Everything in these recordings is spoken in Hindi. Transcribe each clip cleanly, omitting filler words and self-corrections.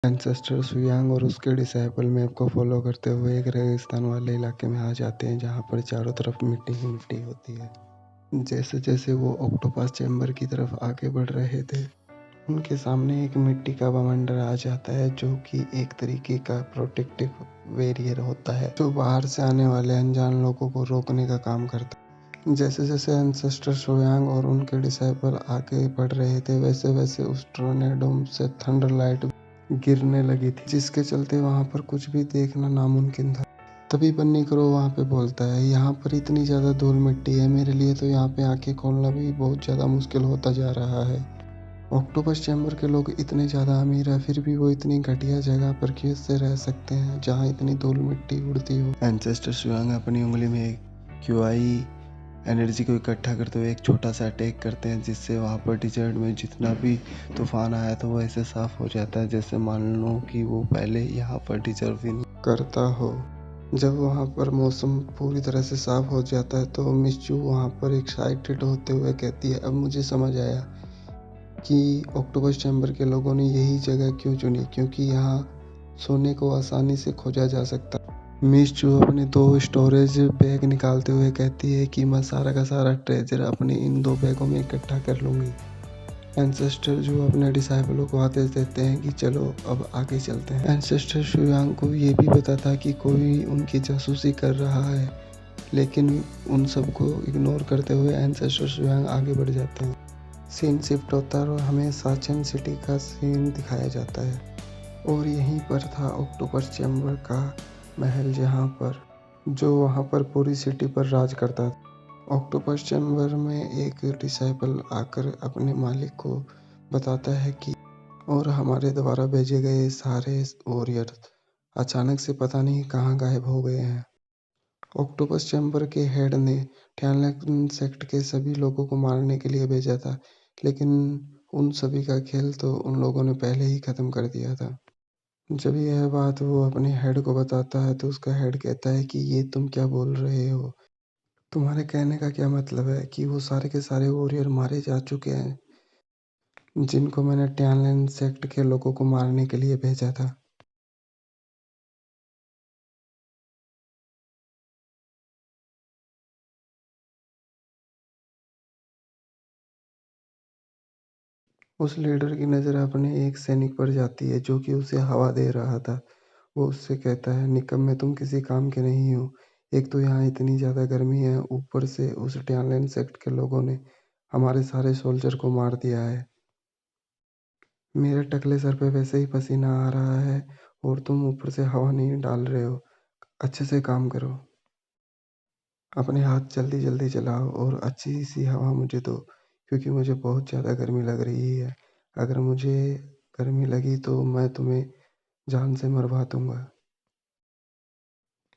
एंसेस्टर सुयांग और उसके डिसाइपल मैप को फॉलो करते हुए एक रेगिस्तान वाले इलाके में आ जाते हैं जहाँ पर चारों तरफ मिट्टी ही मिट्टी होती है। जैसे जैसे वो ऑक्टोपस चैम्बर की तरफ आगे बढ़ रहे थे, उनके सामने एक मिट्टी का बवंडर आ जाता है जो कि एक तरीके का प्रोटेक्टिव बैरियर होता है जो बाहर से आने वाले अनजान लोगों को रोकने का काम करता है। जैसे जैसे एंसेस्टर सोयांग और उनके डिसाइपल आगे बढ़ रहे थे, वैसे वैसे उस टोर्नेडो से थंडर लाइट गिरने लगी थी, जिसके चलते वहां पर कुछ भी देखना नामुमकिन था। तभी बन्नी करो वहां पे बोलता है, यहाँ पर इतनी ज्यादा धूल मिट्टी है, मेरे लिए तो यहाँ पे आंखें खोलना भी बहुत ज्यादा मुश्किल होता जा रहा है। ऑक्टोपस चैम्बर के लोग इतने ज़्यादा अमीर हैं, फिर भी वो इतनी घटिया जगह पर कैसे रह सकते हैं जहाँ इतनी धूल मिट्टी उड़ती हो। एंसेस्टर सुयांग अपनी उंगली में क्यूआई एनर्जी को इकट्ठा करते हुए एक छोटा सा अटैक करते हैं, जिससे वहाँ पर डिजर्ट में जितना भी तूफान आया था वो ऐसे साफ हो जाता है जैसे मान लो कि वो पहले यहाँ पर डिजर्व ही नहीं करता हो। जब वहाँ पर मौसम पूरी तरह से साफ हो जाता है तो मिस्चू वहाँ पर एक्साइटेड होते हुए कहती है, अब मुझे समझ आया कि ऑक्टोपस चैम्बर के लोगों ने यही जगह क्यों चुनी, क्योंकि यहाँ सोने को आसानी से खोजा जा सकता। मिस चू अपने 2 स्टोरेज बैग निकालते हुए कहती है कि मैं सारा का सारा ट्रेजर अपने इन 2 बैगों में इकट्ठा कर लूँगी। एंसेस्टर जो अपने डिसाइपलों को आदेश देते हैं कि चलो अब आगे चलते हैं। एंसेस्टर शुयांग को ये भी पता था कि कोई उनकी जासूसी कर रहा है, लेकिन उन सबको इग्नोर करते हुए एंसेस्टर शुयांग आगे बढ़ जाते हैं। सीन शिफ्ट होता है और हमें साचन सिटी का सीन दिखाया जाता है और यहीं पर था ऑक्टोपस चैम्बर का महल, जो वहाँ पर पूरी सिटी पर राज करता था। ऑक्टोपस चैम्बर में एक डिसाइपल आकर अपने मालिक को बताता है कि और हमारे द्वारा भेजे गए सारे वॉरियर अचानक से पता नहीं कहाँ गायब हो गए हैं। ऑक्टोपस चैम्बर के हेड ने टैनलन सेक्ट के सभी लोगों को मारने के लिए भेजा था, लेकिन उन सभी का खेल तो उन लोगों ने पहले ही खत्म कर दिया था। जब यह बात वो अपने हेड को बताता है तो उसका हेड कहता है कि ये तुम क्या बोल रहे हो, तुम्हारे कहने का क्या मतलब है कि वो सारे के सारे वॉरियर मारे जा चुके हैं जिनको मैंने टैनलन सेक्ट के लोगों को मारने के लिए भेजा था। उस लीडर की नज़र अपने एक सैनिक पर जाती है जो कि उसे हवा दे रहा था। वो उससे कहता है, निकम्मे तुम किसी काम के नहीं हो। एक तो यहाँ इतनी ज़्यादा गर्मी है, ऊपर से उस टैनलन सेक्ट के लोगों ने हमारे सारे सोल्जर को मार दिया है। मेरे टकले सर पे वैसे ही पसीना आ रहा है और तुम ऊपर से हवा नहीं डाल रहे हो। अच्छे से काम करो, अपने हाथ जल्दी जल्दी चलाओ और अच्छी सी हवा मुझे दो, क्योंकि मुझे बहुत ज़्यादा गर्मी लग रही है। अगर मुझे गर्मी लगी तो मैं तुम्हें जान से मरवा दूंगा।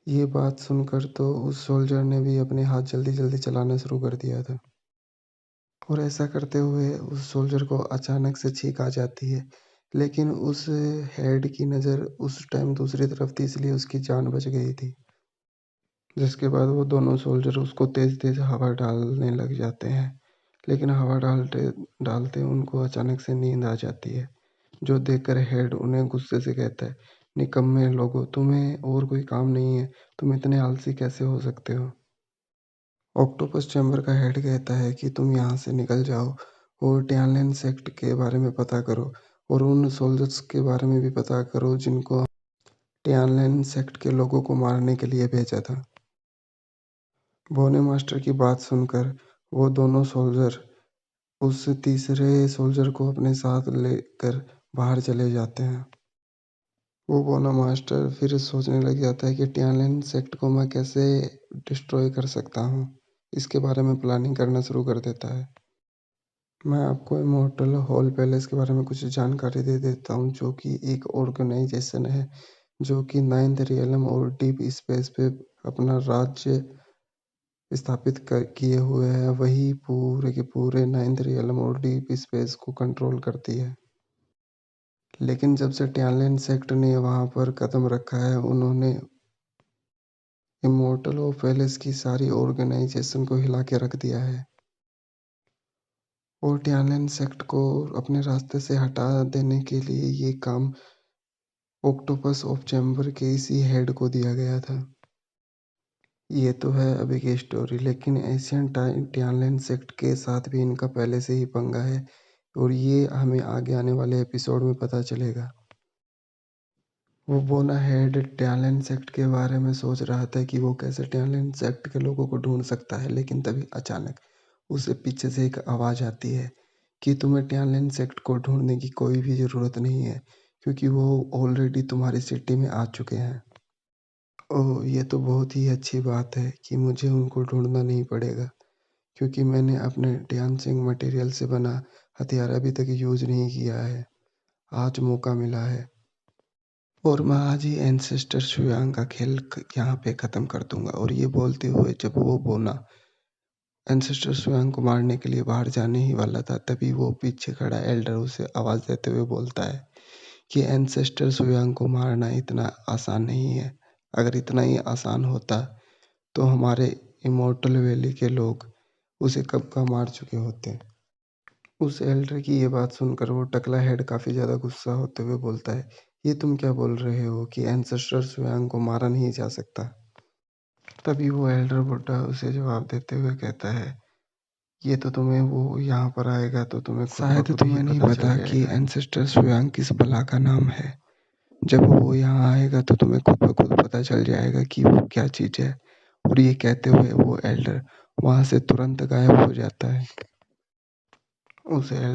ये बात सुनकर तो उस सोल्जर ने भी अपने हाथ जल्दी जल्दी चलाना शुरू कर दिया था और ऐसा करते हुए उस सोल्जर को अचानक से छींक आ जाती है, लेकिन उस हेड की नज़र उस टाइम दूसरी तरफ थी, इसलिए उसकी जान बच गई थी। जिसके बाद वो दोनों सोल्जर उसको तेज तेज हवा डालने लग जाते हैं, लेकिन हवा डालते डालते उनको अचानक से नींद आ जाती है, जो देखकर हेड उन्हें गुस्से से कहता है, निकम्मे लोगो, तुम्हें और कोई काम नहीं है, तुम इतने आलसी कैसे हो सकते हो। ऑक्टोपस चैम्बर का हेड कहता है कि तुम यहाँ से निकल जाओ और टैनलन सेक्ट के बारे में पता करो और उन सोल्जर्स के बारे में भी पता करो जिनको टैनलन सेक्ट के लोगों को मारने के लिए भेजा था। बोने मास्टर की बात सुनकर वो दोनों सोल्जर उस तीसरे सोल्जर को अपने साथ लेकर बाहर चले जाते हैं। वो बोना मास्टर फिर सोचने लग जाता है कि टैनलन सेक्ट को मैं कैसे डिस्ट्रॉय कर सकता हूँ। इसके बारे में प्लानिंग करना शुरू कर देता है। मैं आपको इमोर्टल हॉल पैलेस के बारे में कुछ जानकारी दे देता हूँ, जो कि एक ऑर्गेनाइजेशन है जो कि नाइन्थ रियलम और डीप स्पेस पे अपना राज्य स्थापित किए हुए है। वही पूरे के पूरे नाइन्थ रियलम और डीप स्पेस को कंट्रोल करती है। लेकिन जब से टैनलन सेक्ट ने वहां पर कदम रखा है, उन्होंने इमोर्टल ऑफ पैलेस की सारी ऑर्गेनाइजेशन को हिला के रख दिया है और टैनलन सेक्ट को अपने रास्ते से हटा देने के लिए ये काम ऑक्टोपस ऑफ चैम्बर के इसी हेड को दिया गया था। ये तो है अभी की स्टोरी, लेकिन एशियन टायलन सेक्ट के साथ भी इनका पहले से ही पंगा है और ये हमें आगे आने वाले एपिसोड में पता चलेगा। वो बोना हेड टायलन सेक्ट के बारे में सोच रहा था कि वो कैसे टायलन सेक्ट के लोगों को ढूंढ सकता है, लेकिन तभी अचानक उसे पीछे से एक आवाज़ आती है कि तुम्हें टायलन सेक्ट को ढूंढने की कोई भी ज़रूरत नहीं है, क्योंकि वो ऑलरेडी तुम्हारी सिटी में आ चुके हैं। ओह! ये तो बहुत ही अच्छी बात है कि मुझे उनको ढूँढना नहीं पड़ेगा, क्योंकि मैंने अपने डांसिंग मटेरियल से बना हथियार अभी तक यूज़ नहीं किया है। आज मौका मिला है और मैं आज ही एंसेस्टर शुयांग का खेल यहाँ पे ख़त्म कर दूँगा। और ये बोलते हुए जब वो बोना एंसेस्टर शुयांग को मारने के लिए बाहर जाने ही वाला था, तभी वो पीछे खड़ा एल्डर उसे आवाज़ देते हुए बोलता है कि एंसेस्टर शुयांग को मारना इतना आसान नहीं है। अगर इतना ही आसान होता तो हमारे इमॉर्टल वैली के लोग उसे कब का मार चुके होते। उस एल्डर की ये बात सुनकर वो टकला हेड काफ़ी ज़्यादा गुस्सा होते हुए बोलता है, ये तुम क्या बोल रहे हो कि एंसेस्टर स्वयं को मारा नहीं जा सकता। तभी वो एल्डर बुड्ढा उसे जवाब देते हुए कहता है, ये तो तुम्हें वो यहाँ पर आएगा तो तुम्हें शायद तुम्हें नहीं पता कि एंसेस्टर स्वयं किस बला का नाम है। जब वो यहाँ आएगा तो तुम्हें खुद ब खुद पता चल जाएगा कि वो क्या चीज़ है। और ये कहते हुए वो एल्डर वहाँ से तुरंत गायब हो जाता है। उस एल्डर